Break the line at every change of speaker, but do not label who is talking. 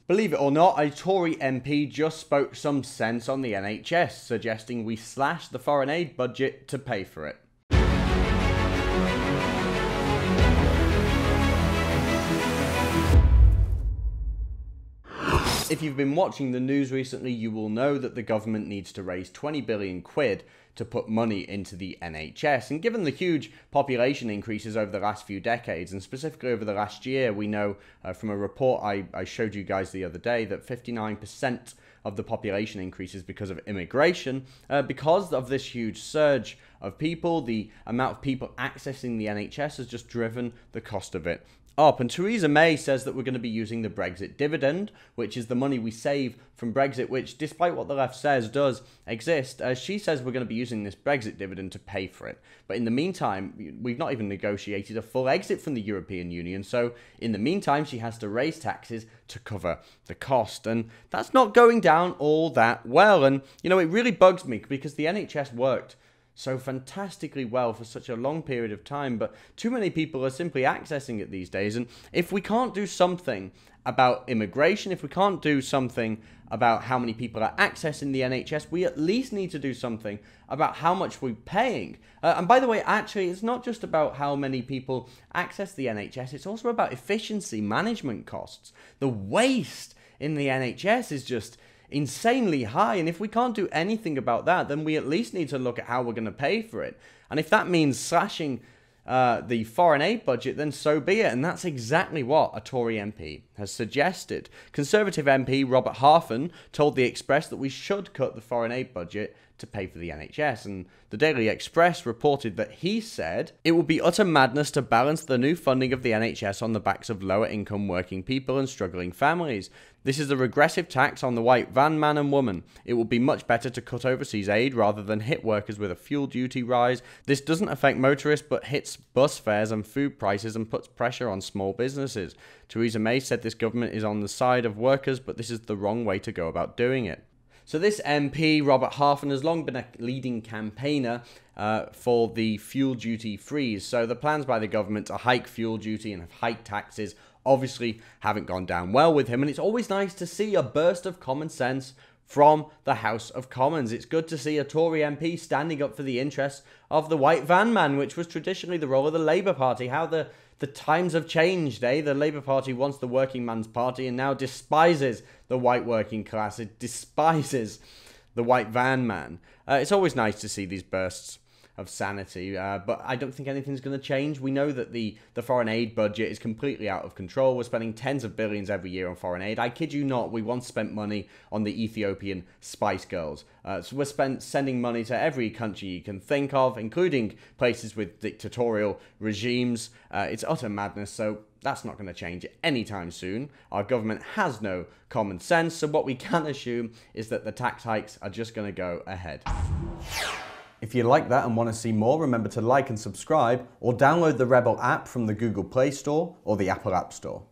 Believe it or not, a Tory MP just spoke some sense on the NHS, suggesting we slash the foreign aid budget to pay for it. If you've been watching the news recently, you will know that the government needs to raise 20 billion quid to put money into the NHS. And given the huge population increases over the last few decades, and specifically over the last year, we know from a report I showed you guys the other day that 59% of the population increases because of immigration. Because of this huge surge of people, the amount of people accessing the NHS has just driven the cost of it up. And Theresa May says that we're going to be using the Brexit dividend, which is the money we save from Brexit, which, despite what the left says, does exist. She says we're going to be using this Brexit dividend to pay for it. But in the meantime, we've not even negotiated a full exit from the European Union. So in the meantime, she has to raise taxes to cover the cost. And that's not going down all that well. And, you know, it really bugs me because the NHS worked so fantastically well for such a long period of time, but too many people are simply accessing it these days. And if we can't do something about immigration, if we can't do something about how many people are accessing the NHS, we at least need to do something about how much we're paying. And by the way, actually, it's not just about how many people access the NHS, it's also about efficiency, management costs. The waste in the NHS is just insanely high, and if we can't do anything about that, then we at least need to look at how we're going to pay for it. And if that means slashing the foreign aid budget, then so be it. And that's exactly what a Tory MP has suggested. Conservative MP Robert Harfan told The Express that we should cut the foreign aid budget to pay for the NHS, and the Daily Express reported that he said it would be utter madness to balance the new funding of the NHS on the backs of lower income working people and struggling families. This is a regressive tax on the white van man and woman. It would be much better to cut overseas aid rather than hit workers with a fuel duty rise. This doesn't affect motorists but hits bus fares and food prices and puts pressure on small businesses. Theresa May said this government is on the side of workers, but this is the wrong way to go about doing it. So this MP, Robert Harfan, has long been a leading campaigner for the fuel duty freeze. So the plans by the government to hike fuel duty and hike taxes obviously haven't gone down well with him. And it's always nice to see a burst of common sense from the House of Commons. It's good to see a Tory MP standing up for the interests of the white van man, which was traditionally the role of the Labour Party. How the times have changed, eh? The Labour Party wants the working man's party and now despises the white working class. It despises the white van man. It's always nice to see these bursts of sanity, but I don't think anything's going to change. We know that the foreign aid budget is completely out of control. We're spending tens of billions every year on foreign aid. I kid you not, we once spent money on the Ethiopian Spice Girls. So we're sending money to every country you can think of, including places with dictatorial regimes. It's utter madness, so that's not going to change anytime soon. Our government has no common sense, so what we can assume is that the tax hikes are just going to go ahead. If you like that and want to see more, remember to like and subscribe, or download the Rebel app from the Google Play Store or the Apple App Store.